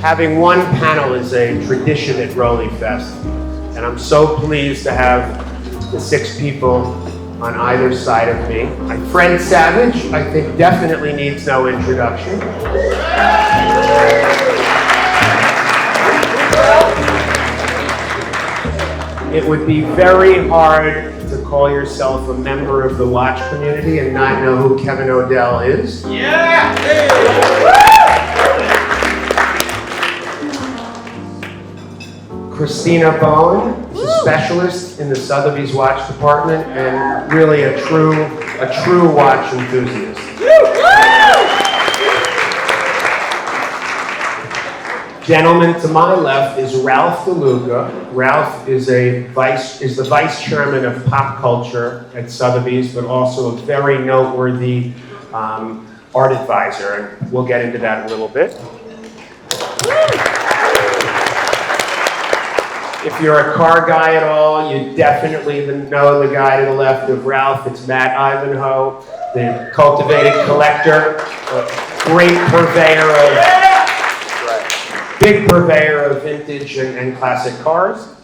Having one panel is a tradition at Rollie Fest, and I'm so pleased to have the 6 people on either side of me. My friend Savage, I think, definitely needs no introduction. It would be very hard to call yourself a member of the watch community and not know who Kevin Odell is. Yeah! Christina Bohn is a specialist in the Sotheby's watch department and really a true watch enthusiast. Gentleman to my left is Ralph DeLuca. Ralph is the vice chairman of pop culture at Sotheby's, but also a very noteworthy art advisor, and we'll get into that in a little bit. If you're a car guy at all, you definitely know the guy to the left of Ralph. It's Matt Ivanhoe, the cultivated collector, a great big purveyor of vintage and classic cars.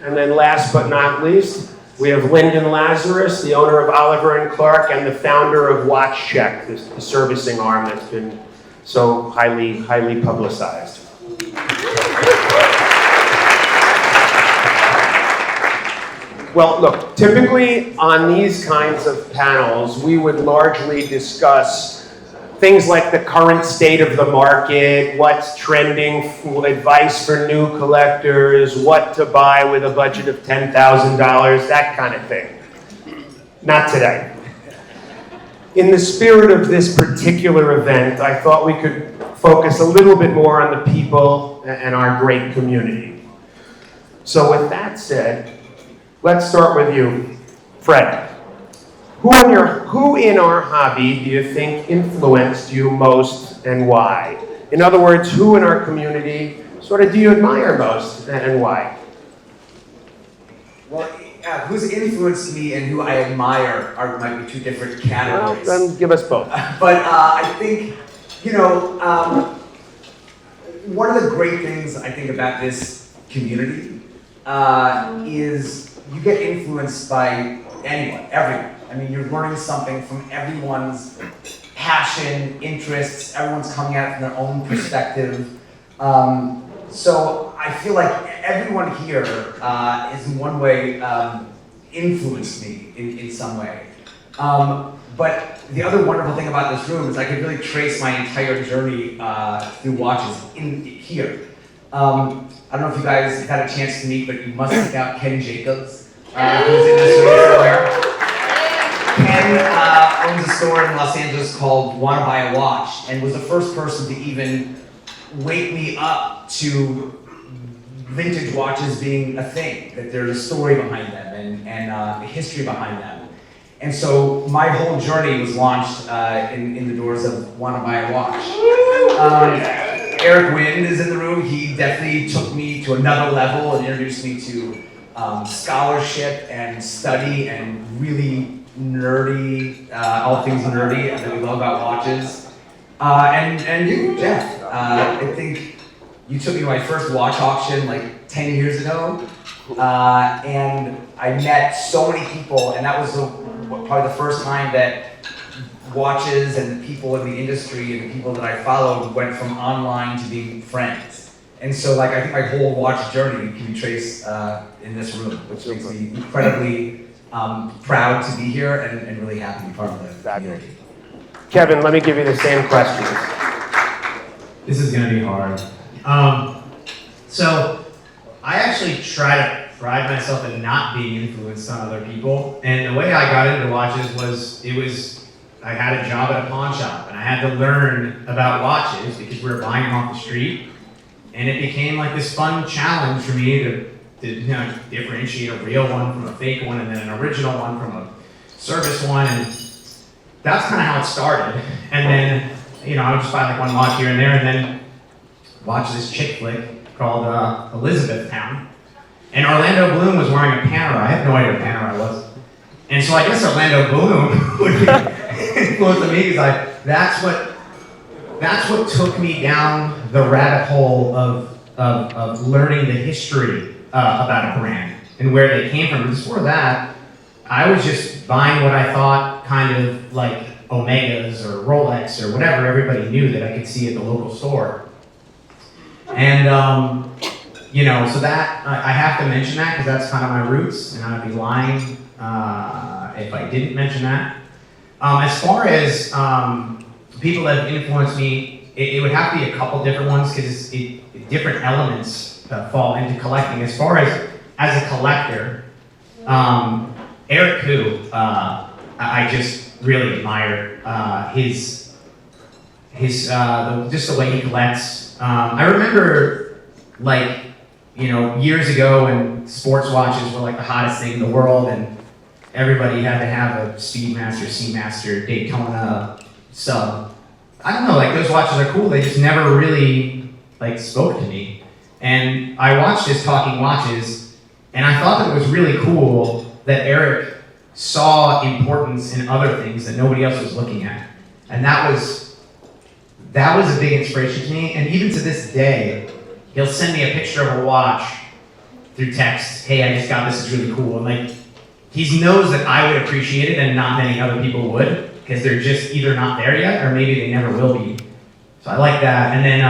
And then last but not least, we have Linden Lazarus, the owner of Oliver & Clark and the founder of WatchCheck, the servicing arm that's been so highly publicized. Well, look, typically on these kinds of panels, we would largely discuss things like the current state of the market, what's trending, advice for new collectors, what to buy with a budget of $10,000, that kind of thing. Not today. In the spirit of this particular event, I thought we could focus a little bit more on the people and our great community. So with that said, let's start with you, Fred. Who in our hobby do you think influenced you most and why? In other words, who in our community sort of do you admire most and why? Well, who's influenced me and who I admire might be 2 different categories. Well, then give us both. But I think, one of the great things I think about this community is you get influenced by anyone, everyone. I mean, you're learning something from everyone's passion, interests, everyone's coming at it from their own perspective. So I feel like everyone here is in one way influenced me in some way. But the other wonderful thing about this room is I could really trace my entire journey through watches in here. I don't know if you guys have had a chance to meet, but you must check out Ken Jacobs, who's in this room somewhere. Ken owns a store in Los Angeles called Wanna Buy a Watch, and was the first person to even wake me up to vintage watches being a thing, that there's a story behind them and a history behind them. And so my whole journey was launched in the doors of Wanna Buy a Watch. Eric Wind is in the room. He definitely took me to another level and introduced me to scholarship and study and really nerdy, all things nerdy that we love about watches. And you, Geoff, I think you took me to my first watch auction like 10 years ago, and I met so many people, and that was probably the first time that watches and the people in the industry and the people that I followed went from online to being friends. And so I think my whole watch journey can be traced in this room, which makes me incredibly proud to be here and really happy to be part of the community. Kevin, let me give you the same questions. This is going to be hard. So I actually try to pride myself in not being influenced on other people. And the way I got into watches was I had a job at a pawn shop and I had to learn about watches because we were buying them off the street. And it became like this fun challenge for me to differentiate a real one from a fake one and then an original one from a service one. And that's kind of how it started. And then, I would just buy like one watch here and there and then watch this chick flick called Elizabethtown. And Orlando Bloom was wearing a Panerai. I have no idea what Panerai was. And so I guess Orlando Bloom would be influenced me because that's what that's what took me down the rabbit hole of learning the history about a brand and where they came from. Before that, I was just buying what I thought kind of like Omegas or Rolex or whatever everybody knew that I could see at the local store. And, so that, I have to mention that because that's kind of my roots, and I'd be lying if I didn't mention that. As far as people that have influenced me, it would have to be a couple different ones because different elements fall into collecting. As far as a collector, Eric Koo, I just really admire his just the way he collects. I remember years ago when sports watches were like the hottest thing in the world, and everybody had to have a Speedmaster, Seamaster, Daytona sub. I don't know, those watches are cool. They just never really spoke to me. And I watched his Talking Watches, and I thought that it was really cool that Eric saw importance in other things that nobody else was looking at. And that was a big inspiration to me. And even to this day, he'll send me a picture of a watch through text. Hey, I just got this, it's really cool. And he knows that I would appreciate it and not many other people would, because they're just either not there yet or maybe they never will be. So I like that. And then,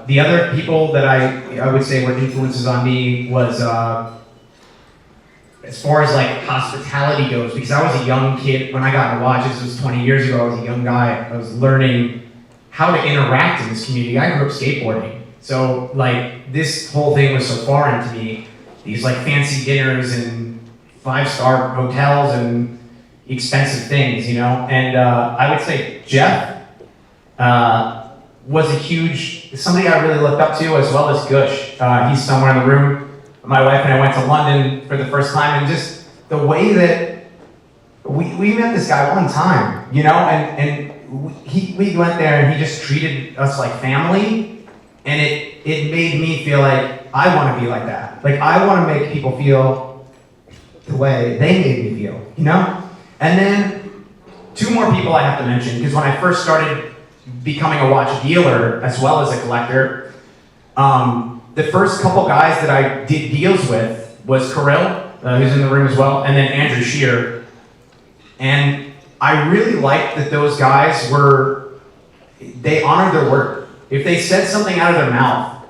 the other people that I would say were influences on me was, as far as hospitality goes, because I was a young kid when I got into watches. It was 20 years ago. I was a young guy. I was learning how to interact in this community. I grew up skateboarding, so this whole thing was so foreign to me. These fancy dinners and 5-star hotels and expensive things, And I would say Geoff was somebody I really looked up to, as well as Gush. He's somewhere in the room. My wife and I went to London for the first time, and just the way that we met this guy one time, and we went there and he just treated us like family, and it made me feel like I want to be like that. I want to make people feel the way they made me feel, And then 2 more people I have to mention, because when I first started becoming a watch dealer as well as a collector, the first couple guys that I did deals with was Kirill, who's in the room as well, and then Andrew Shear. And I really liked that those guys they honored their word. If they said something out of their mouth,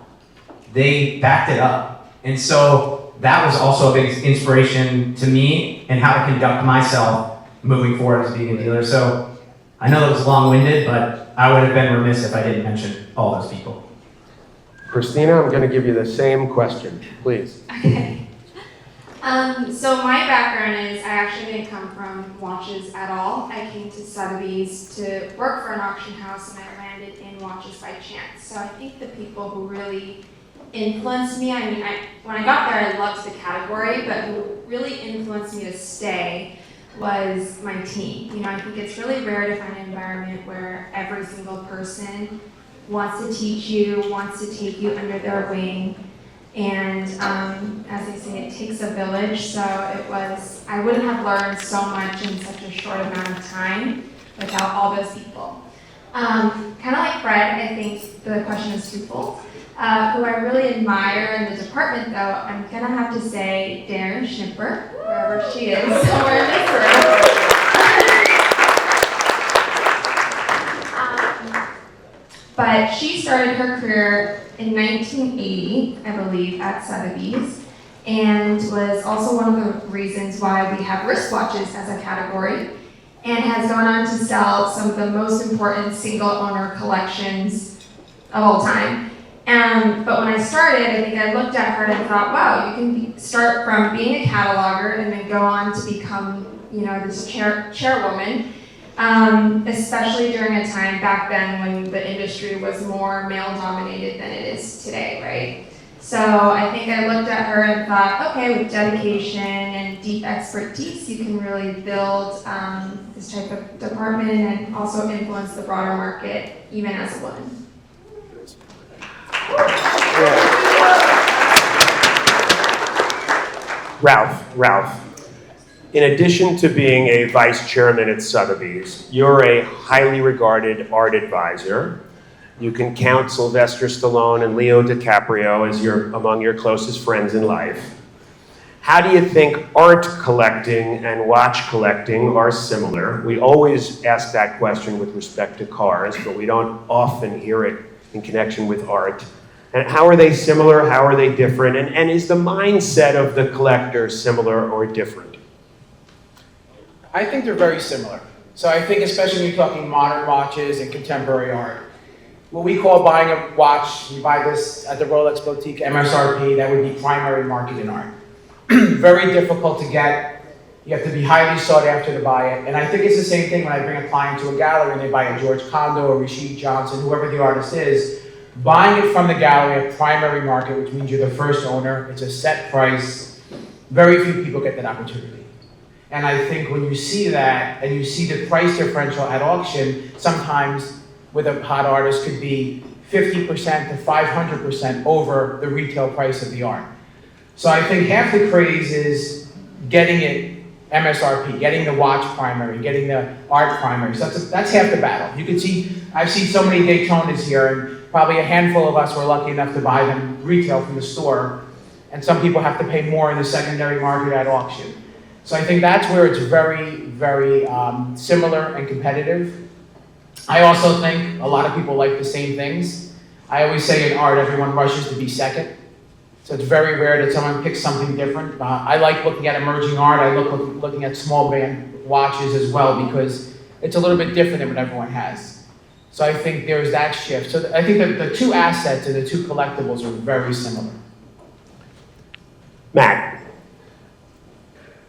they backed it up. And so that was also a big inspiration to me and how to conduct myself moving forward as being a dealer. So I know that was long-winded, but I would have been remiss if I didn't mention all those people. Christina, I'm going to give you the same question, please. Okay. So my background is I actually didn't come from watches at all. I came to Sotheby's to work for an auction house, and I landed in watches by chance. So I think the people who really influenced me, when I got there, I loved the category, but who really influenced me to stay was my team. I think it's really rare to find an environment where every single person wants to teach you, wants to take you under their wing. And as they say, it takes a village. So I wouldn't have learned so much in such a short amount of time without all those people. Kind of like Fred, I think the question is twofold. Who I really admire in the department, though, I'm gonna have to say Darren Schimper, wherever she is, somewhere in this room. But she started her career in 1980, I believe, at Sotheby's, and was also one of the reasons why we have wristwatches as a category, and has gone on to sell some of the most important single-owner collections of all time. But when I started, I think I looked at her and thought, wow, you can start from being a cataloger and then go on to become, this chairwoman. Especially during a time back then when the industry was more male-dominated than it is today, right? So I think I looked at her and thought, okay, with dedication and deep expertise, you can really build this type of department and also influence the broader market, even as a woman. Ralph. in addition to being a vice chairman at Sotheby's, you're a highly regarded art advisor. You can count Sylvester Stallone and Leo DiCaprio as among your closest friends in life. How do you think art collecting and watch collecting are similar? We always ask that question with respect to cars, but we don't often hear it in connection with art. And how are they similar? How are they different? And is the mindset of the collector similar or different? I think they're very similar. So I think especially when you're talking modern watches and contemporary art, what we call buying a watch, you buy this at the Rolex boutique MSRP, that would be primary market in art. Very difficult to get. You have to be highly sought after to buy it. And I think it's the same thing when I bring a client to a gallery and they buy a George Condo or Rashid Johnson, whoever the artist is. Buying it from the gallery at primary market, which means you're the first owner, it's a set price. Very few people get that opportunity. And I think when you see that and you see the price differential at auction, sometimes with a hot artist could be 50% to 500% over the retail price of the art. So I think half the craze is getting it MSRP, getting the watch primary, getting the art primary. So that's half the battle. You can see, I've seen so many Daytonas here, and probably a handful of us were lucky enough to buy them retail from the store. And some people have to pay more in the secondary market at auction. So I think that's where it's very, very similar and competitive. I also think a lot of people like the same things. I always say in art, everyone rushes to be second. So it's very rare that someone picks something different. I like looking at emerging art. I looking at small band watches as well because it's a little bit different than what everyone has. So I think there's that shift. So I think that the two assets and the two collectibles are very similar. Matt,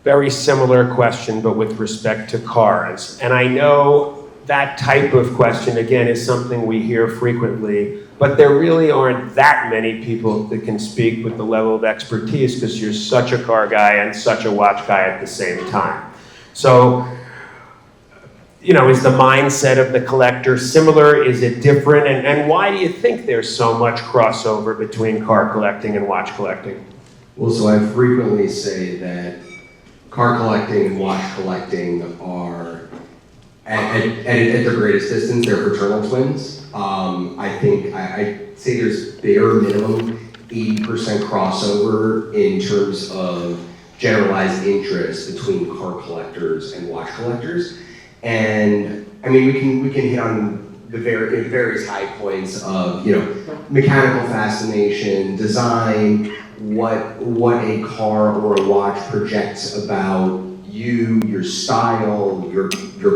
very similar question, but with respect to cars. And I know that type of question, again, is something we hear frequently, but there really aren't that many people that can speak with the level of expertise because you're such a car guy and such a watch guy at the same time. So, is the mindset of the collector similar? Is it different? And why do you think there's so much crossover between car collecting and watch collecting? Well, so I frequently say that car collecting and watch collecting are, at their greatest distance, they're fraternal twins. I'd say there's bare minimum 80% crossover in terms of generalized interest between car collectors and watch collectors. And I mean, we can hit on the various high points of, mechanical fascination, design, what a car or a watch projects about you, your style, your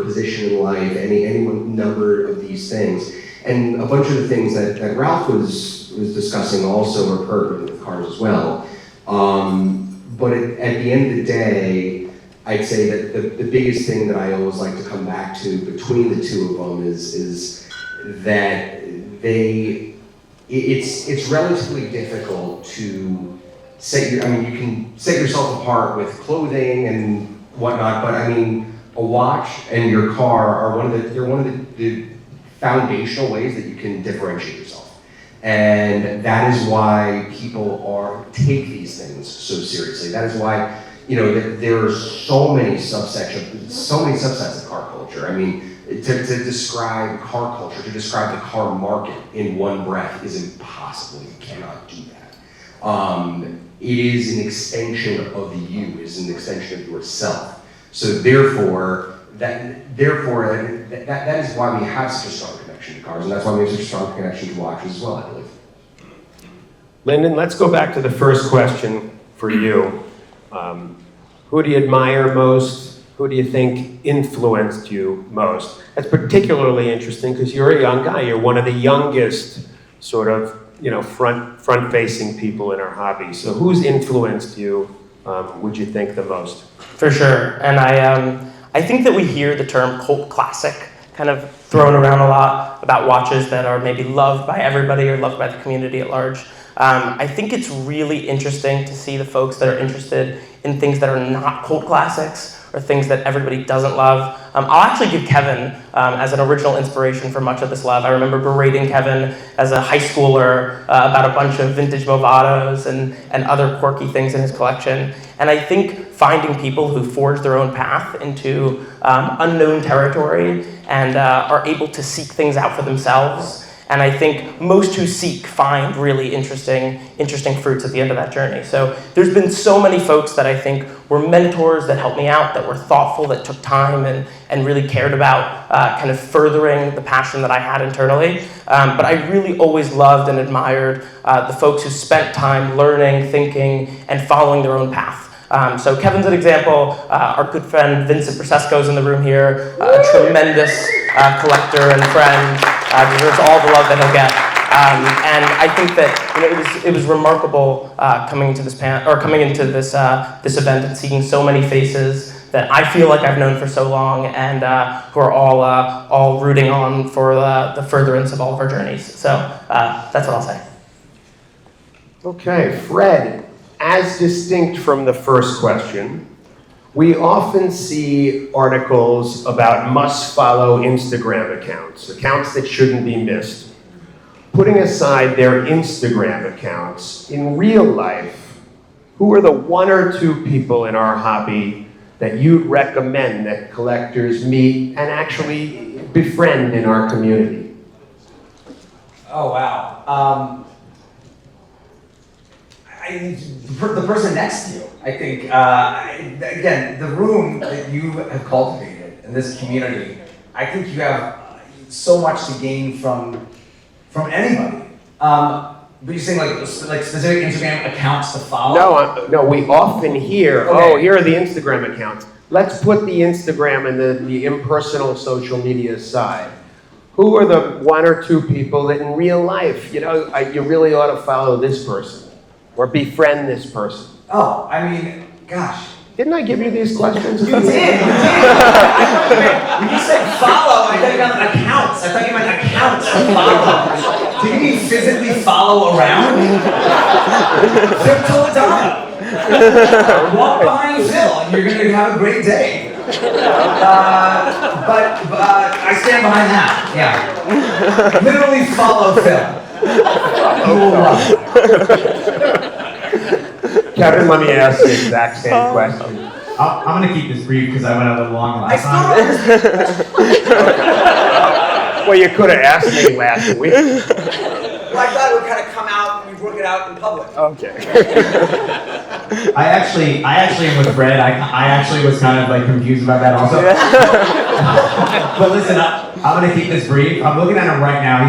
position in life, any number of these things. And a bunch of the things that Ralph was discussing also are pertinent with cars as well. But at the end of the day, I'd say that the biggest thing that I always like to come back to between the two of them is that it's relatively difficult to you can set yourself apart with clothing and whatnot, but I mean, a watch and your car are one of the foundational ways that you can differentiate yourself. And that is why people take these things so seriously. That is why, there are so many subsets of car culture. I mean, to describe car culture, to describe the car market in one breath is impossible. You cannot do that. It is an extension of you, it is an extension of yourself. So therefore, that is why we have such a strong connection to cars, and that's why we have such a strong connection to watches as well, I believe. Lyndon, let's go back to the first question for you. Who do you admire most? Who do you think influenced you most? That's particularly interesting because you're a young guy. You're one of the youngest sort of, front-facing people in our hobby. So who's influenced you, would you think, the most? For sure. And I think that we hear the term cult classic kind of thrown around a lot about watches that are maybe loved by everybody or loved by the community at large. I think it's really interesting to see the folks that are interested in things that are not cult classics or things that everybody doesn't love. I'll actually give Kevin as an original inspiration for much of this love. I remember berating Kevin as a high schooler about a bunch of vintage Movados and other quirky things in his collection. And I think finding people who forge their own path into unknown territory and are able to seek things out for themselves. And I think most who seek find really interesting fruits at the end of that journey. So there's been so many folks that I think were mentors that helped me out, that were thoughtful, that took time and really cared about kind of furthering the passion that I had internally. But I really always loved and admired the folks who spent time learning, thinking, and following their own path. So Kevin's an example. Our good friend Vincent Brasesco's in the room here, a tremendous collector and friend, deserves all the love that he'll get. And I think that it was remarkable coming into this this event and seeing so many faces that I feel like I've known for so long and who are all rooting on for the furtherance of all of our journeys. So that's what I'll say. Okay, Fred. As distinct from the first question, we often see articles about must-follow Instagram accounts that shouldn't be missed. Putting aside their Instagram accounts, in real life, who are the one or two people in our hobby that you'd recommend that collectors meet and actually befriend in our community? Oh, wow. The person next to you, I think, again, the room that you have cultivated in this community, I think you have so much to gain from anybody. But you're saying like specific Instagram accounts to follow? No, we often hear, Okay. here are the Instagram accounts. Let's put the Instagram and the impersonal social media aside. Who are the one or two people that in real life, you really ought to follow this person? Or befriend this person? Oh, I mean, gosh. Didn't I give you these questions? You did. When you said follow, I thought you meant accounts. I thought you meant accounts to follow. Do you mean physically follow around? Phil Toledano. Walk behind Phil and you're going to have a great day. But I stand behind that. Yeah. Literally follow Phil. You will love it. Kevin, let me ask the exact same question. I'm going to keep this brief because I went a little long last time. Well, you could have asked me last week. Well, I thought it would kind of come out and we'd work it out in public. Okay. I actually am with Fred. I actually was kind of like confused about that also. But listen, I'm going to keep this brief. I'm looking at him right now.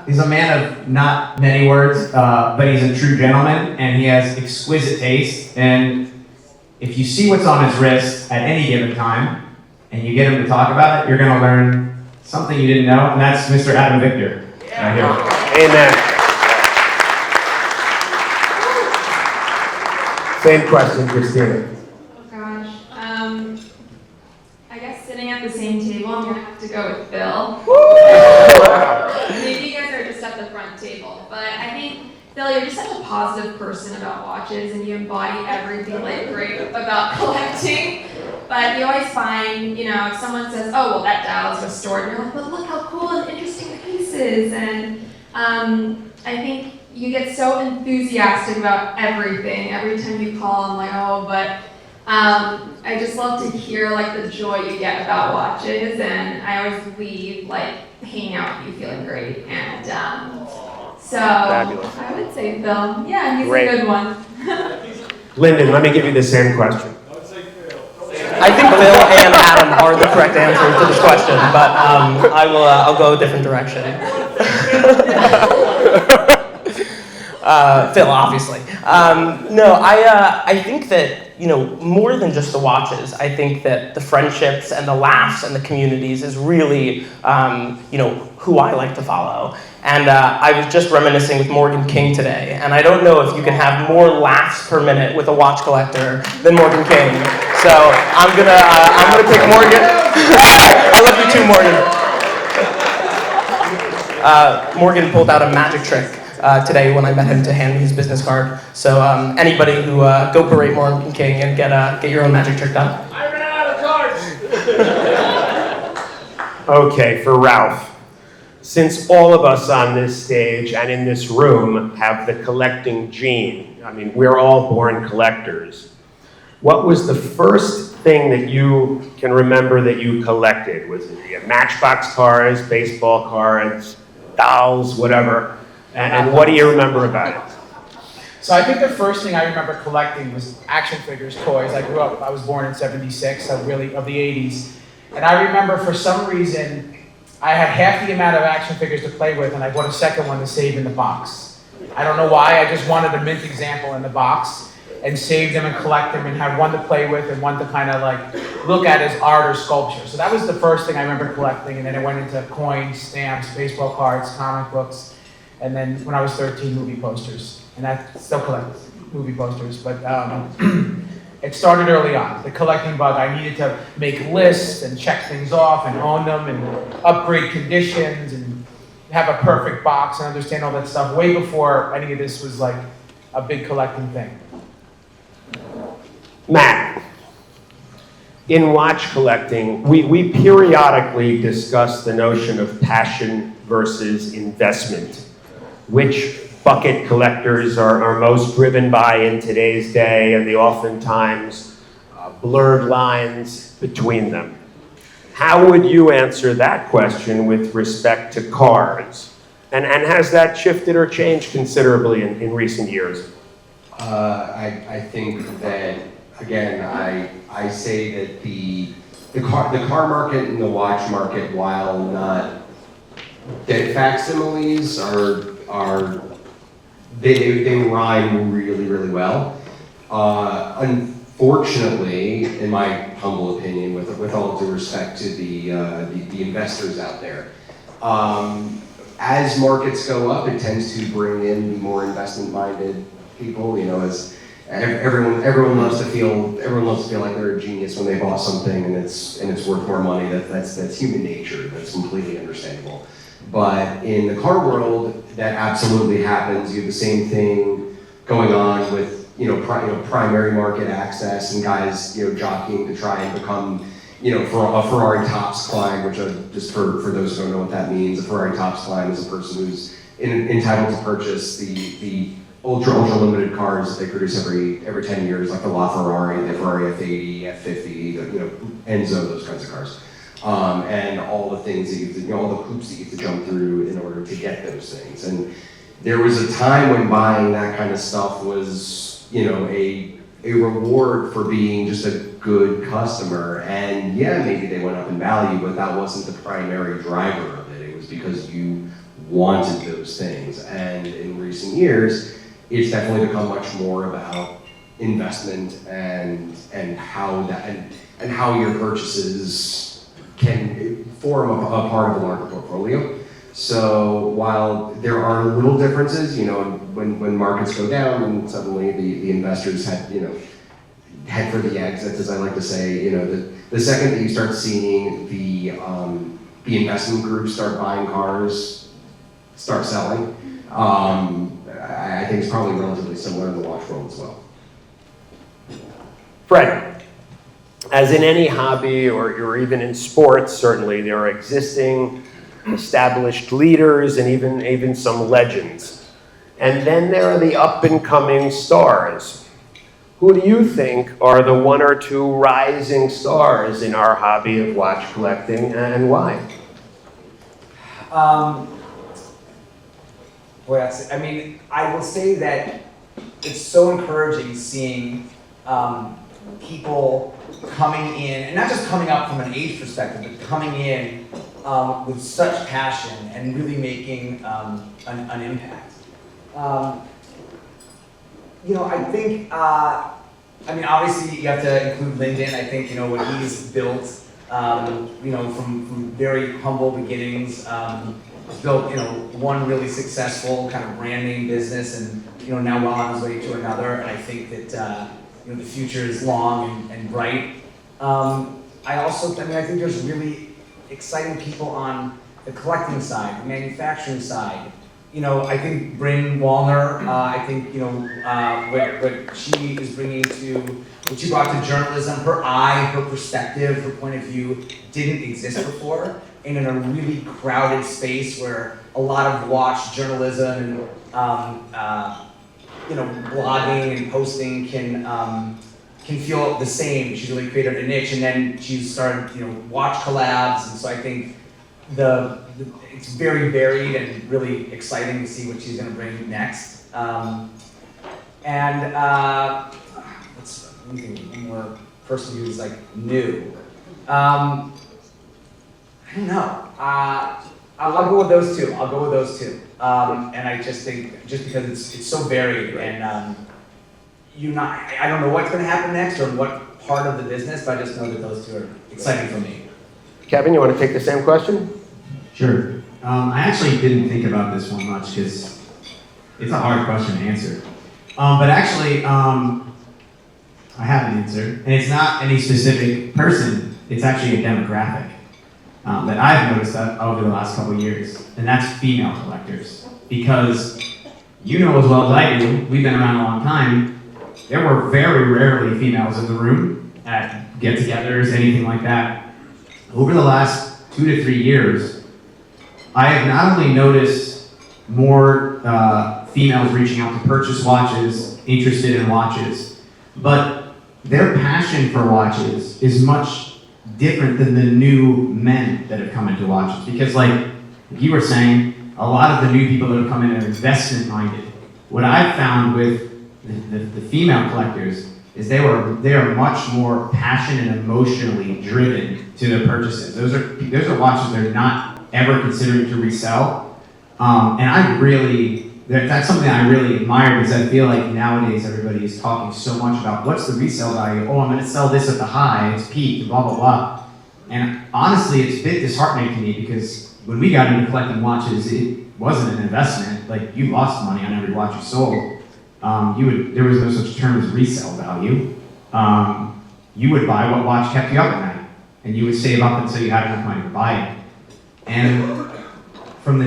He's a man of not many words, but he's a true gentleman and he has exquisite taste. And if you see what's on his wrist at any given time and you get him to talk about it, you're going to learn something you didn't know, and that's Mr. Adam Victor. Right here. Amen. Same question, Christina. Oh gosh. I guess sitting at the same table, I'm gonna have to go with Phil. Maybe you guys are just at the front table, but I think Phil, you're just such a positive person about watches, and you embody everything like great about collecting. But you always find, if someone says, "Oh, well, that dial is restored," and you're like, "But look how cool and interesting the piece is," and I think you get so enthusiastic about everything. Every time you call, I'm like, "Oh, but." I just love to hear the joy you get about watches, and I always leave hanging out with you feeling great. And so Fabulous. I would say Phil. Yeah, he's Great. a good one. Lyndon, let me give you the same question. I think Phil and Adam are the correct answers to this question, but I'll go a different direction. Phil, obviously. I think that, more than just the watches, I think that the friendships and the laughs and the communities is really, who I like to follow. And I was just reminiscing with Morgan King today, and I don't know if you can have more laughs per minute with a watch collector than Morgan King. So I'm gonna pick Morgan. I love you too, Morgan. Morgan pulled out a magic trick today when I met him to hand me his business card. So anybody who go berate Morgan King and get your own magic trick done. I ran out of cards. Okay, for Ralph. Since all of us on this stage and in this room have the collecting gene, I mean, we're all born collectors. What was the first thing that you can remember that you collected? Was it Matchbox cars, baseball cards, dolls, whatever? And what do you remember about it? So I think the first thing I remember collecting was action figures, toys. I was born in '76, so really of the '80s. And I remember for some reason, I had half the amount of action figures to play with, and I bought a second one to save in the box. I don't know why, I just wanted a mint example in the box, and save them and collect them and have one to play with and one to kind of like look at as art or sculpture. So that was the first thing I remember collecting, and then it went into coins, stamps, baseball cards, comic books, and then when I was 13, movie posters. And I still collect movie posters, but it started early on, the collecting bug. I needed to make lists and check things off and own them and upgrade conditions and have a perfect box and understand all that stuff way before any of this was like a big collecting thing. Matt, in watch collecting, we periodically discuss the notion of passion versus investment. Which bucket collectors are most driven by in today's day, and the oftentimes blurred lines between them. How would you answer that question with respect to cars? And has that shifted or changed considerably in recent years? I think that, again, I say that the car market and the watch market, while not dead facsimiles, they rhyme really, really well. Unfortunately, in my humble opinion, with all due respect to the investors out there, as markets go up, it tends to bring in the more investment-minded people. You know, as everyone loves to feel like they're a genius when they bought something and it's worth more money. That's human nature. That's completely understandable. But in the car world, that absolutely happens. You have the same thing going on with primary market access and guys jockeying to try and become for a Ferrari Tops client, which just for those who don't know what that means, a Ferrari Tops client is a person who's entitled to purchase the ultra limited cars that they produce every 10 years, like the LaFerrari, the Ferrari F80, F50, Enzo, those kinds of cars. And all the things that all the hoops that you have to jump through in order to get those things. And there was a time when buying that kind of stuff was, a reward for being just a good customer. And yeah, maybe they went up in value, but that wasn't the primary driver of it. It was because you wanted those things. And in recent years, it's definitely become much more about investment and how your purchases can form a part of a larger portfolio. So while there are little differences, when markets go down and suddenly the investors head for the exits, as I like to say, the second that you start seeing the investment groups start buying cars, start selling, I think it's probably relatively similar in the watch world as well. Fred, as in any hobby or even in sports, certainly there are existing, established leaders and even some legends. And then there are the up-and-coming stars. Who do you think are the one or two rising stars in our hobby of watch collecting, and why? I will say that it's so encouraging seeing people coming in, and not just coming up from an age perspective, but coming in with such passion and really making an impact. I think, obviously you have to include Linden. I think, what he's built, from very humble beginnings, built, one really successful kind of brand name business, and, now well on his way to another. And I think that, the future is long and bright. I think there's really exciting people on the collecting side, the manufacturing side, I think Bryn Wallner, I think, what she is bringing to, what she brought to journalism, her eye, her perspective, her point of view didn't exist before. And in a really crowded space where a lot of watch journalism and, blogging and posting can feel the same. She's really created a niche, and then she's started, watch collabs, and so I think it's very varied and really exciting to see what she's going to bring next. Let me think, one more person who's like new. I don't know. I'll go with those two. And I just think, just because it's so varied, and I don't know what's going to happen next or what part of the business, but I just know that those two are exciting for me. Kevin, you want to take the same question? Sure. I actually didn't think about this one much because it's a hard question to answer. But actually, I have an answer, and it's not any specific person. It's actually a demographic that I've noticed over the last couple of years, and that's female collectors. Because you know as well as I do, we've been around a long time. There were very rarely females in the room at get-togethers, anything like that. Over the last 2 to 3 years, I have not only noticed more females reaching out to purchase watches, interested in watches, but their passion for watches is much different than the new men that have come into watches. Because like you were saying, a lot of the new people that have come in are investment-minded. What I've found with the female collectors is they are much more passionate and emotionally driven to their purchases. Those are watches they're not ever considering to resell. And that's something I really admire, because I feel like nowadays everybody is talking so much about what's the resale value. Oh, I'm going to sell this at the high, it's peaked, blah, blah, blah. And honestly, it's a bit disheartening to me, because when we got into collecting watches, it wasn't an investment. Like, you lost money on every watch you sold. There was no such term as resale value. You would buy what watch kept you up at night, and you would save up until you had enough money to buy it. And from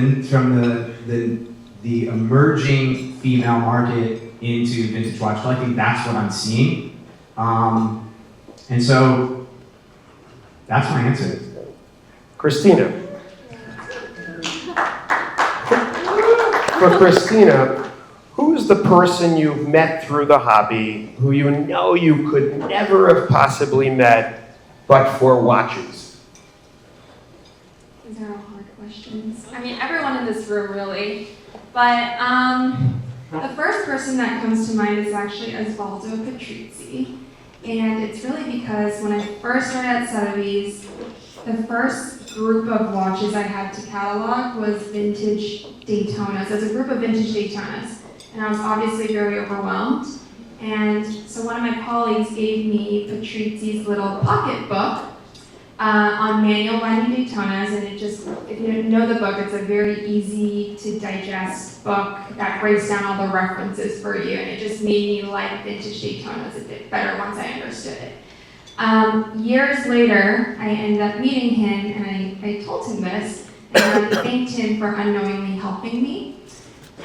the emerging female market into vintage watch collecting, that's what I'm seeing. And so that's my answer. Christina. For Christina, who's the person you've met through the hobby who you know you could never have possibly met but for watches? These are all hard questions. I mean, everyone in this room really. But the first person that comes to mind is actually Osvaldo Patrizzi. And it's really because when I first started at Sotheby's, the first group of watches I had to catalog was vintage Daytonas. There's a group of vintage Daytonas. And I was obviously very overwhelmed. And so one of my colleagues gave me Patrizzi's little pocket book on manual binding Daytonas, and it just, if you didn't know the book, it's a very easy to digest book that breaks down all the references for you, and it just made me like vintage Daytonas a bit better once I understood it. Years later, I ended up meeting him, and I told him this, and I thanked him for unknowingly helping me.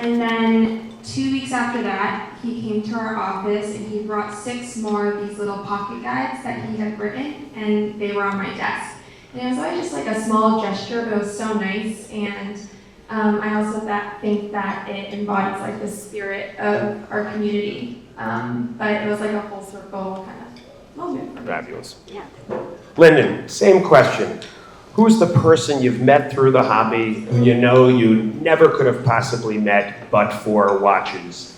And then 2 weeks after that, he came to our office and he brought 6 more of these little pocket guides that he had written, and they were on my desk. And it was always just like a small gesture, but it was so nice. And I also think that it embodies like the spirit of our community. But it was like a full circle kind of moment for me. Fabulous. Yeah. Linden, same question. Who's the person you've met through the hobby who you know you never could have possibly met but for watches?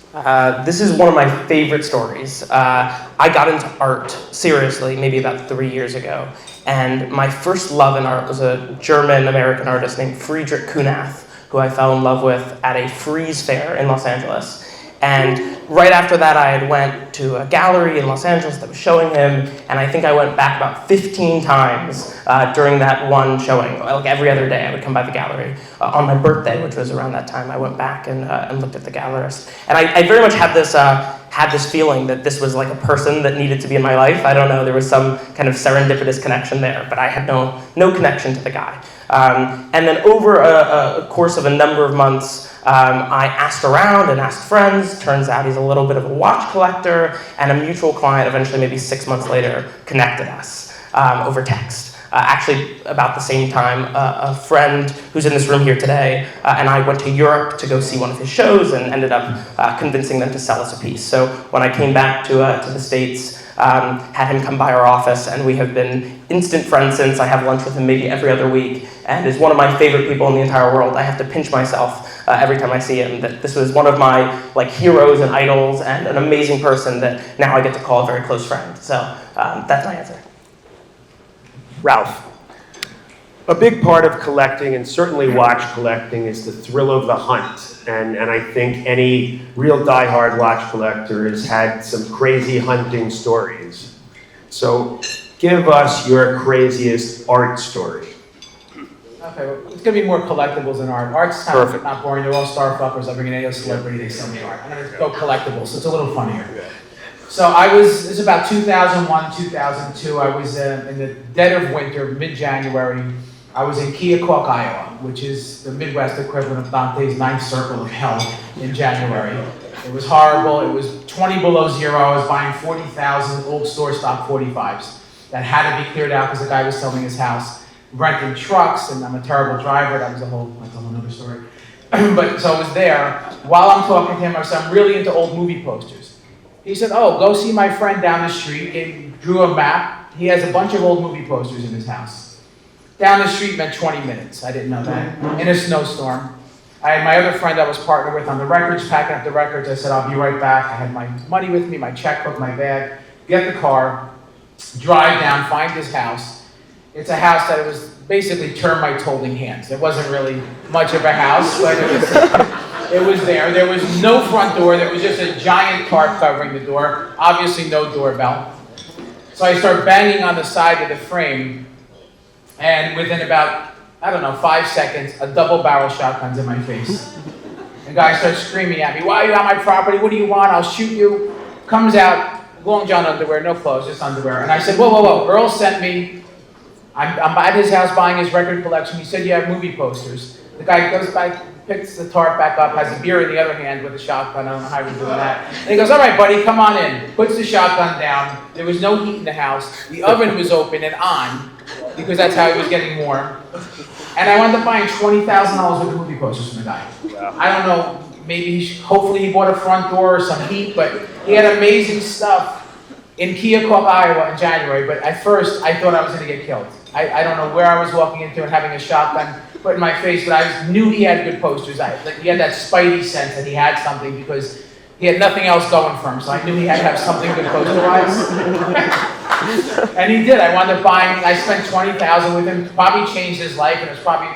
This is one of my favorite stories. I got into art seriously maybe about 3 years ago, and my first love in art was a German-American artist named Friedrich Kunath, who I fell in love with at a Frieze fair in Los Angeles. And right after that, I had went to a gallery in Los Angeles that was showing him, and I think I went back about 15 times during that one showing. Like every other day, I would come by the gallery. On my birthday, which was around that time, I went back and looked at the gallerist. And I very much had this feeling that this was like a person that needed to be in my life. I don't know, there was some kind of serendipitous connection there, but I had no connection to the guy. And then over a course of a number of months, I asked around and asked friends. Turns out he's a little bit of a watch collector, and a mutual client eventually, maybe 6 months later, connected us over text. Actually, about the same time, a friend who's in this room here today and I went to Europe to go see one of his shows and ended up convincing them to sell us a piece. So when I came back to the States, had him come by our office, and we have been instant friends since. I have lunch with him maybe every other week, and is one of my favorite people in the entire world. I have to pinch myself every time I see him, that this was one of my heroes and idols, and an amazing person that now I get to call a very close friend. So that's my answer. Ralph. A big part of collecting, and certainly watch collecting, is the thrill of the hunt. And I think any real diehard watch collector has had some crazy hunting stories. So give us your craziest art story. Okay, well, it's gonna be more collectibles than art. Art's kind Perfect. of not boring. They're all star fuckers. I bring in any celebrity, they sell me art. I'm gonna go collectibles, so it's a little funnier. So this is about 2001, 2002. I was in the dead of winter, mid-January. I was in Keokuk, Iowa, which is the Midwest equivalent of Dante's Ninth Circle of Hell in January. It was horrible. It was 20 below zero. I was buying 40,000 old store stock 45s that had to be cleared out because the guy was selling his house, renting trucks, and I'm a terrible driver. That's a whole other story. But so I was there. While I'm talking to him, I said, I'm really into old movie posters. He said, oh, go see my friend down the street. He drew a map. He has a bunch of old movie posters in his house. Down the street meant 20 minutes. I didn't know that. In a snowstorm. I had my other friend I was partnered with on the records, packing up the records. I said, I'll be right back. I had my money with me, my checkbook, my bag. Get the car, drive down, find his house. It's a house that was basically termites holding hands. It wasn't really much of a house, but it was there. There was no front door. There was just a giant tarp covering the door. Obviously no doorbell. So I start banging on the side of the frame. And within about, 5 seconds, a double barrel shotgun's in my face. The guy starts screaming at me, why are you on my property? What do you want? I'll shoot you. Comes out, long john underwear, no clothes, just underwear. And I said, whoa. Earl sent me. I'm at his house buying his record collection. He said, you have movie posters. The guy goes back, picks the tarp back up, has a beer in the other hand with a shotgun. I don't know how he was doing that. And he goes, all right, buddy, come on in. Puts the shotgun down. There was no heat in the house. The oven was open and on, because that's how he was getting warm. And I wound up buying $20,000 worth of movie posters from the guy. Wow. I don't know, maybe, hopefully he bought a front door or some heat, but he had amazing stuff in Keokuk, Iowa in January. But at first, I thought I was gonna get killed. I don't know where I was walking into and having a shotgun put in my face, but I knew he had good posters. He had that spidey sense that he had something because he had nothing else going for him. So I knew he had to have something good poster-wise. And he did. I wound up buying, I spent $20,000 with him, probably changed his life, and it's probably,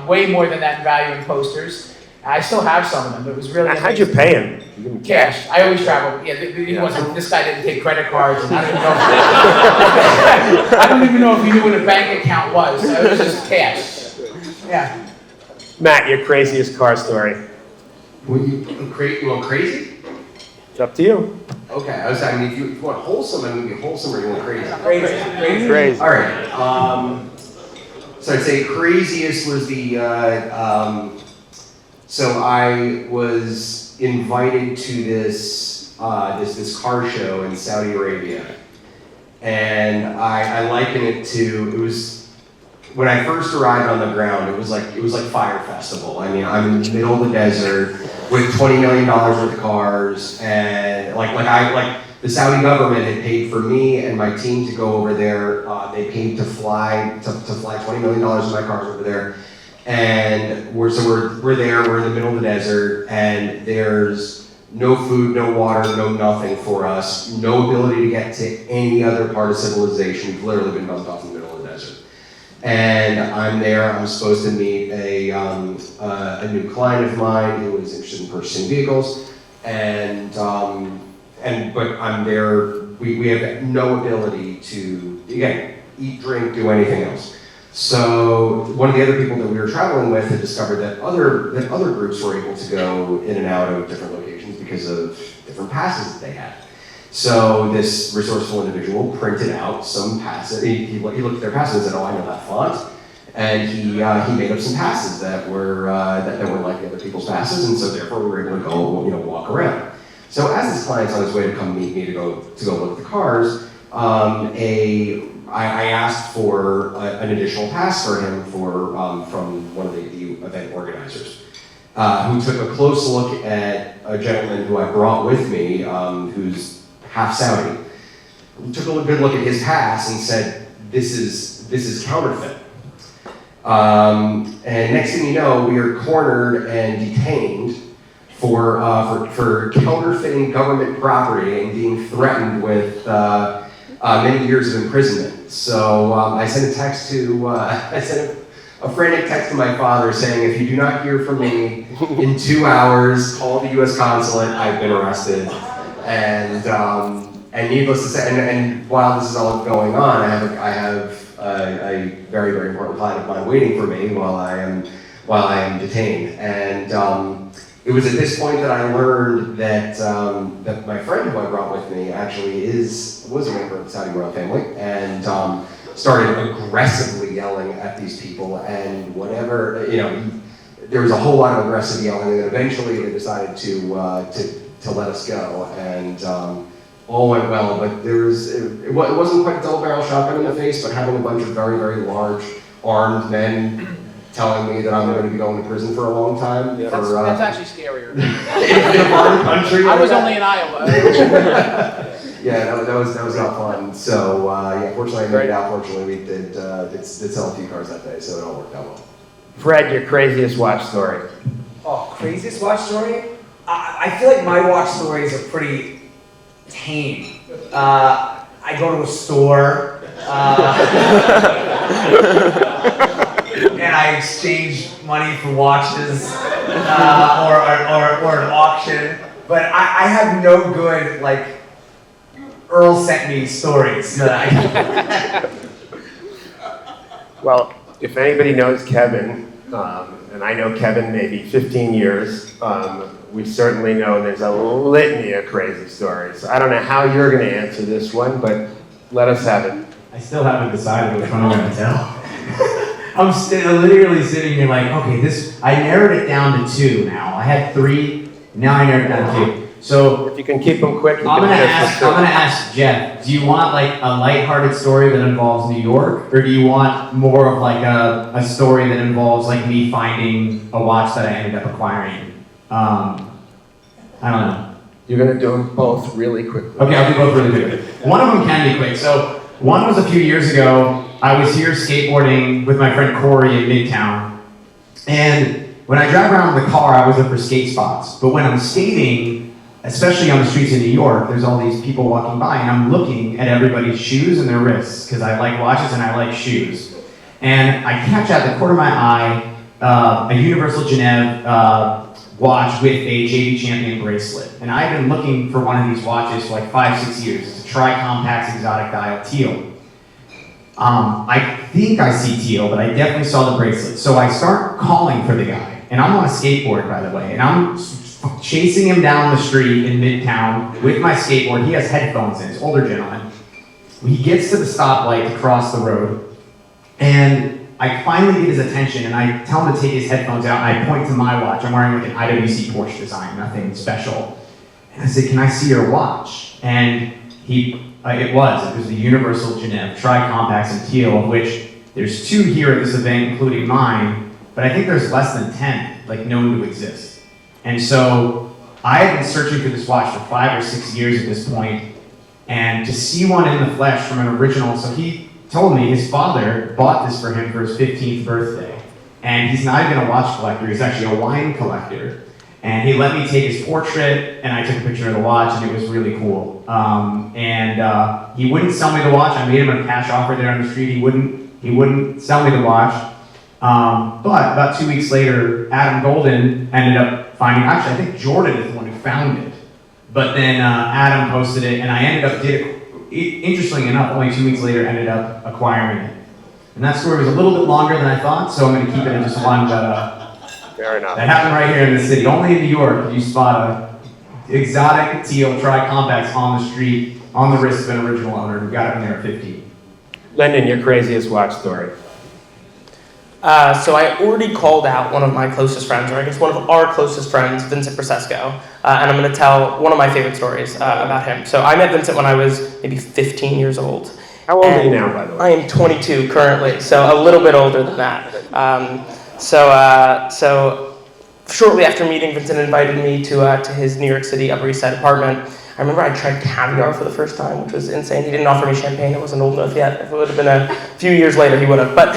way more than that in value in posters. I still have some of them, but it was really amazing. How'd you pay him? Cash. I always travel. Yeah, this guy didn't take credit cards, and I don't even know if he knew what a bank account was. So it was just cash. Yeah. Matt, your craziest car story. You want crazy? It's up to you. Okay, if you want wholesome, I'm gonna be wholesome, or you want crazy? Crazy. All right. So I'd say craziest was the. So I was invited to this car show in Saudi Arabia, and I liken it to, it was when I first arrived on the ground. It was like Fire Festival. I mean, I'm in the middle of the desert with $20 million worth of cars, and the Saudi government had paid for me and my team to go over there. They paid to fly $20 million in my cars over there. And we're there, we're in the middle of the desert, and there's no food, no water, no nothing for us, no ability to get to any other part of civilization. We've literally been dumped off in the middle of the desert. And I'm there, I'm supposed to meet a new client of mine who was interested in purchasing vehicles. But I'm there. We have no ability to, again, eat, drink, do anything else. So one of the other people that we were traveling with had discovered that other groups were able to go in and out of different locations because of different passes that they had. So this resourceful individual printed out some passes. He looked at their passes and said, "Oh, I know that font," and he made up some passes that were like the other people's passes, and so therefore we were able to go, walk around. So as this client's on his way to come meet me to go look at the cars, I asked for an additional pass for him from one of the event organizers, who took a close look at a gentleman who I brought with me, who's half Saudi. Took a good look at his pass and said, "This is counterfeit." And next thing you know, we are cornered and detained for counterfeiting government property and being threatened with many years of imprisonment. So I sent a frantic text to my father saying, "If you do not hear from me in 2 hours, call the U.S. consulate. I've been arrested." And needless to say, and while this is all going on, I have a very, very important client of mine waiting for me while I am detained. And it was at this point that I learned that my friend who I brought with me actually was a member of the Saudi royal family, and started aggressively yelling at these people and whatever, there was a whole lot of aggressive yelling, and then eventually they decided to let us go, and all went well, but it wasn't quite a double barrel shotgun in the face, but having a bunch of very, very large armed men telling me that I'm going to be going to prison for a long time. Yeah, that's actually scarier. in a foreign country. I was only in Iowa. Yeah, that was not fun. So fortunately I made it out. Fortunately, we did sell a few cars that day, so it all worked out well. Fred, your craziest watch story. Oh, craziest watch story? I feel like my watch stories are pretty tame. I go to a store, and I exchange money for watches, or an auction. But I have no good, Earl sent me stories. Well, if anybody knows Kevin, and I know Kevin maybe 15 years, we certainly know there's a litany of crazy stories. I don't know how you're going to answer this one, but let us have it. I still haven't decided which one I'm going to tell. I'm literally sitting here like, okay, I narrowed it down to 2 now. I had 3, now I narrowed it down to 2. So If you can keep them quick, you I'm can gonna finish this. ask Jeff, do you want a lighthearted story that involves New York, or do you want more of a story that involves me finding a watch that I ended up acquiring? I don't know. You're going to do them both really quickly. Okay, I'll do both really quick. One of them can be quick. So one was a few years ago. I was here skateboarding with my friend Corey in Midtown, and when I drive around in the car, I was looking for skate spots. But when I'm skating, especially on the streets in New York, there's all these people walking by, and I'm looking at everybody's shoes and their wrists, because I like watches and I like shoes. And I catch out the corner of my eye a Universal Genève watch with a JV Champion bracelet. And I've been looking for one of these watches for 5-6 years. It's a tri-compact exotic dial teal. I think I see teal, but I definitely saw the bracelet. So I start calling for the guy, and I'm on a skateboard, by the way, and I'm chasing him down the street in Midtown with my skateboard. He has headphones in, he's an older gentleman. He gets to the stoplight to cross the road, and I finally get his attention, and I tell him to take his headphones out, and I point to my watch. I'm wearing an IWC Porsche design, nothing special. And I said, "Can I see your watch?" And it was the Universal Genève tri-compacts in teal, of which there's 2 here at this event, including mine, but I think there's less than 10 known to exist. And so I had been searching for this watch for 5 or 6 years at this point, and to see one in the flesh from an original, so he told me his father bought this for him for his 15th birthday. And he's not even a watch collector, he's actually a wine collector. And he let me take his portrait, and I took a picture of the watch, and it was really cool. He wouldn't sell me the watch. I made him a cash offer there on the street. He wouldn't sell me the watch. But about 2 weeks later, Adam Golden ended up finding, actually, I think Jordan is the one who found it. But then Adam posted it, and I ended up, interestingly enough, only 2 weeks later, ended up acquiring it. And that story was a little bit longer than I thought, so I'm going to keep it in just one. But Fair enough. that happened right here in the city. Only in New York do you spot a exotic teal tri-compacts on the street, on the wrist of an original owner who got it when they were 15. Linden, your craziest watch story. So I already called out one of my closest friends, or I guess one of our closest friends, Vincent Brasesco, and I'm going to tell one of my favorite stories about him. So I met Vincent when I was maybe 15 years old. How old are you now, by the way? I am 22 currently, so a little bit older than that. So shortly after meeting, Vincent invited me to his New York City Upper East Side apartment. I remember I tried caviar for the first time, which was insane. He didn't offer me champagne. It wasn't old enough yet. If it would have been a few years later, he would have. But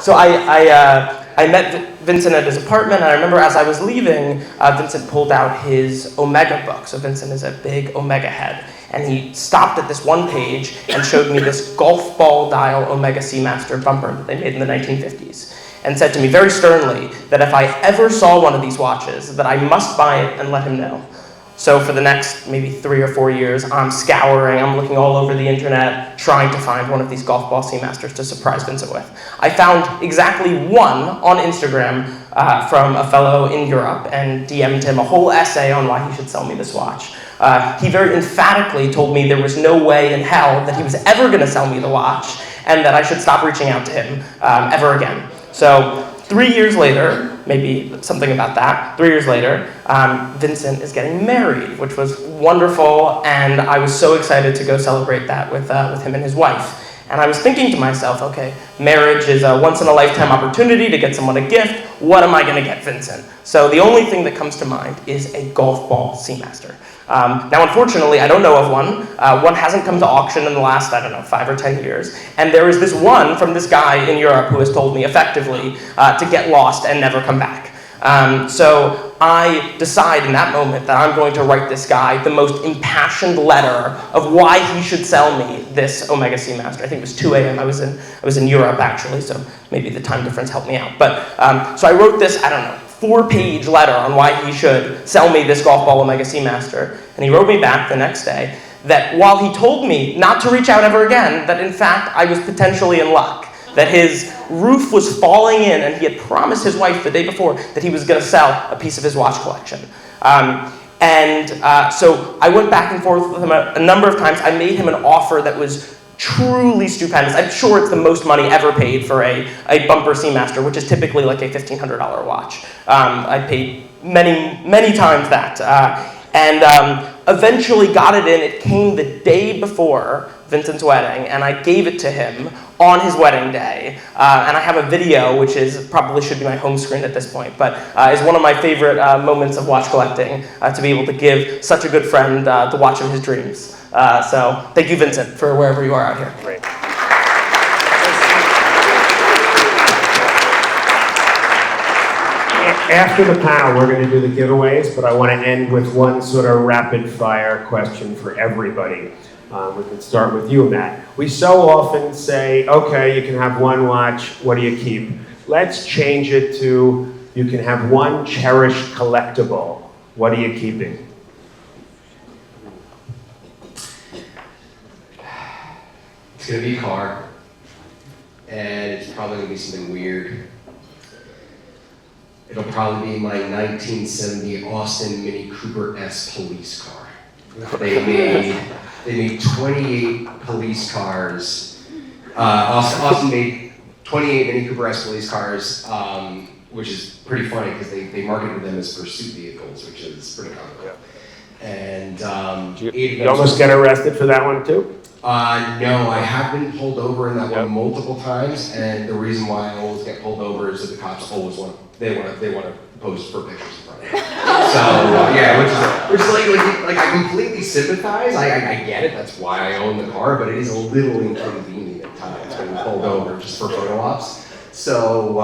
so I met Vincent at his apartment, and I remember as I was leaving, Vincent pulled out his Omega book. So Vincent is a big Omega head. And he stopped at this one page and showed me this golf ball dial Omega Seamaster bumper that they made in the 1950s. And said to me very sternly that if I ever saw one of these watches, that I must buy it and let him know. So for the next maybe 3 or 4 years, I'm scouring, I'm looking all over the internet, trying to find one of these golf ball Seamasters to surprise Vincent with. I found exactly one on Instagram from a fellow in Europe and DM'd him a whole essay on why he should sell me this watch. He very emphatically told me there was no way in hell that he was ever going to sell me the watch and that I should stop reaching out to him ever again. So 3 years later, maybe something about that, 3 years later, Vincent is getting married, which was wonderful, and I was so excited to go celebrate that with him and his wife. And I was thinking to myself, okay, marriage is a once-in-a-lifetime opportunity to get someone a gift. What am I going to get Vincent? So the only thing that comes to mind is a golf ball Seamaster. Now, unfortunately, I don't know of one. One hasn't come to auction in the last, 5 or 10 years. And there is this one from this guy in Europe who has told me effectively to get lost and never come back. So I decide in that moment that I'm going to write this guy the most impassioned letter of why he should sell me this Omega Seamaster. I think it was 2 a.m. I was in Europe, actually, so maybe the time difference helped me out. But so I wrote this, 4-page letter on why he should sell me this golf ball Omega Seamaster. And he wrote me back the next day that while he told me not to reach out ever again, that in fact I was potentially in luck. That his roof was falling in, and he had promised his wife the day before that he was going to sell a piece of his watch collection. So I went back and forth with him a number of times. I made him an offer that was truly stupendous. I'm sure it's the most money ever paid for a bumper Seamaster, which is typically like a $1,500 watch. I paid many times that. Eventually got it in. It came the day before Vincent's wedding, and I gave it to him on his wedding day. And I have a video, which probably should be my home screen at this point, but is one of my favorite moments of watch collecting, to be able to give such a good friend the watch of his dreams. So thank you, Vincent, for wherever you are out here. Great. After the panel, we're going to do the giveaways, but I want to end with one sort of rapid-fire question for everybody. We can start with you, Matt. We so often say, okay, you can have one watch, what do you keep? Let's change it to, you can have one cherished collectible. What are you keeping? It's gonna be a car, and it's probably gonna be something weird. It'll probably be my 1970 Austin Mini Cooper S police car. They made 28 police cars. Austin made 28 Mini Cooper S police cars, which is pretty funny because they marketed them as pursuit vehicles, which is pretty cool. And you almost get arrested for that one too? No, I have been pulled over in that one multiple times, and the reason why I always get pulled over is that the cops always want to pose for pictures in front of me. So which is like I completely sympathize. I get it. That's why I own the car, but it is a little inconvenient at times being pulled over just for photo ops. So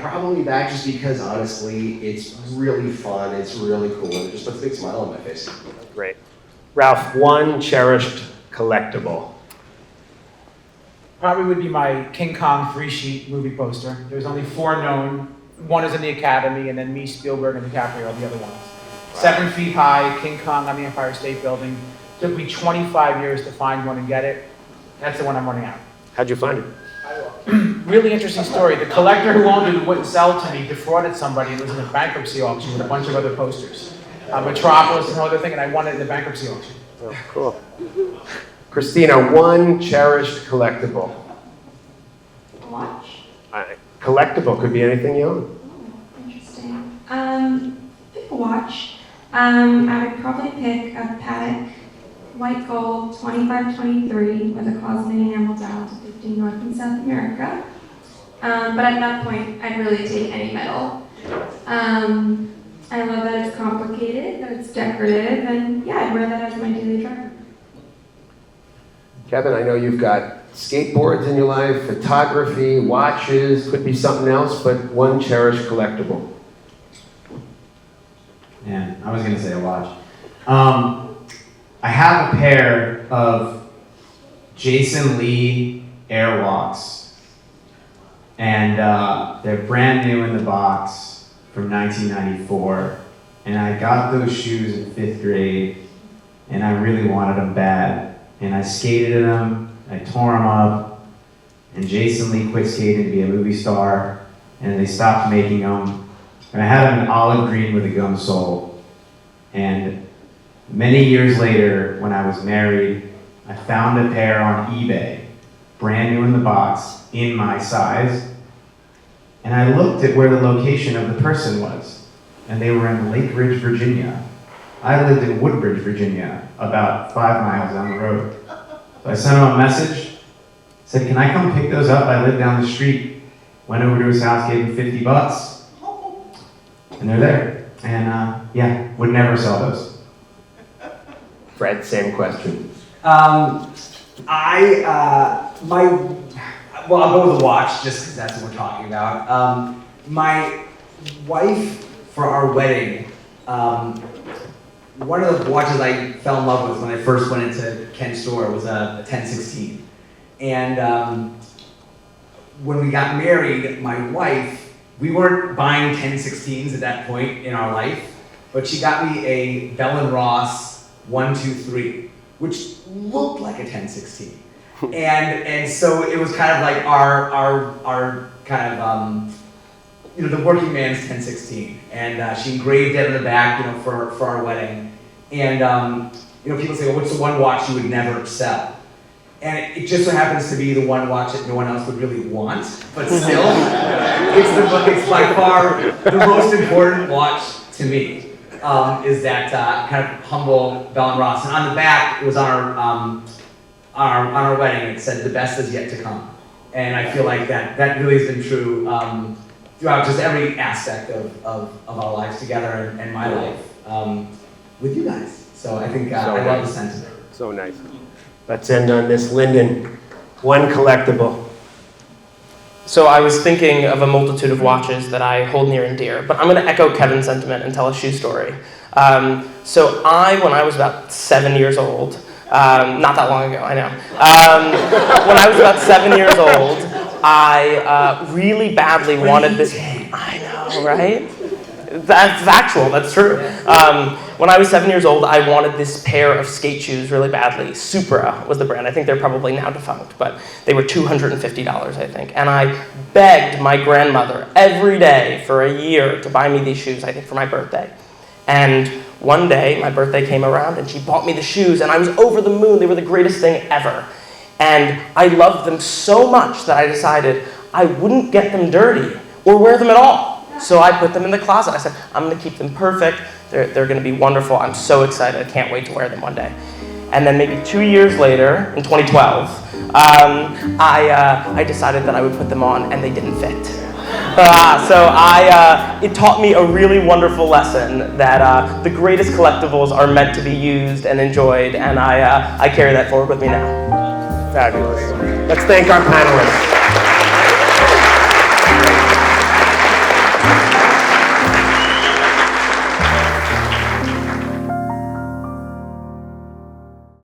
probably that, just because honestly, it's really fun. It's really cool, and it just puts a big smile on my face. Great. Ralph, one cherished collectible. Probably would be my King Kong 3-sheet movie poster. There's only 4 known One is in the Academy, and then me, Spielberg, and DiCaprio are the other ones. 7 feet high, King Kong on the Empire State Building. Took me 25 years to find one and get it. That's the one I'm running out. How'd you find it? Really interesting story. The collector who owned it, who wouldn't sell to me, defrauded somebody and was in a bankruptcy auction with a bunch of other posters. Metropolis and other thing, and I won it in the bankruptcy auction. Oh, cool. Christina, one cherished collectible. A watch? Collectible could be anything you own. Oh, interesting. Pick a watch. I would probably pick a Patek white gold 2523 with a closet enamel down to 15 North and South America. But at that point, I'd really take any metal. I love that it's complicated, that it's decorative, and yeah, I'd wear that as my daily driver. Kevin, I know you've got skateboards in your life, photography, watches, could be something else, but one cherished collectible. Man, I was gonna say a watch. I have a pair of Jason Lee Airwalks, and they're brand new in the box from 1994. And I got those shoes in 5th grade, and I really wanted them bad. And I skated in them, I tore them up, and Jason Lee quit skating to be a movie star, and they stopped making them. And I had them in olive green with a gum sole. And many years later, when I was married, I found a pair on eBay, brand new in the box, in my size. And I looked at where the location of the person was, and they were in Lake Ridge, Virginia. I lived in Woodbridge, Virginia, about 5 miles down the road. So I sent him a message, said, can I come pick those up? I live down the street. Went over to his house, gave him $50, and they're there. And yeah, would never sell those. Fred, same question. I'll go with a watch just because that's what we're talking about. My wife, for our wedding, one of the watches I fell in love with when I first went into Ken's store was a 1016. And when we got married, my wife, we weren't buying 1016s at that point in our life, but she got me a Bell & Ross 123, which looked like a 1016. And so it was kind of like our kind of, the working man's 1016. And she engraved it in the back, for our wedding. And, people say, well, what's the one watch you would never sell? And it just so happens to be the one watch that no one else would really want, but still, it's by far the most important watch to me, is that kind of humble Bell & Ross. And on the back, it was on our wedding, it said, the best is yet to come. And I feel like that really has been true throughout just every aspect of our lives together and my life with you guys. So I think I love the sentiment. So nice. Let's end on this, Linden. One collectible. So I was thinking of a multitude of watches that I hold near and dear, but I'm going to echo Kevin's sentiment and tell a shoe story. When I was about 7 years old, not that long ago, I know. When I was about 7 years old, I really badly wanted this. I know, right? That's factual, that's true. When I was 7 years old, I wanted this pair of skate shoes really badly. Supra was the brand. I think they're probably now defunct, but they were $250, I think. And I begged my grandmother every day for a year to buy me these shoes, I think for my birthday. And one day, my birthday came around and she bought me the shoes and I was over the moon. They were the greatest thing ever. And I loved them so much that I decided I wouldn't get them dirty or wear them at all. So I put them in the closet. I said, I'm going to keep them perfect. They're going to be wonderful. I'm so excited. I can't wait to wear them one day. And then maybe 2 years later, in 2012, I decided that I would put them on, and they didn't fit. It taught me a really wonderful lesson that the greatest collectibles are meant to be used and enjoyed, and I carry that forward with me now. Fabulous. Let's thank our panelists.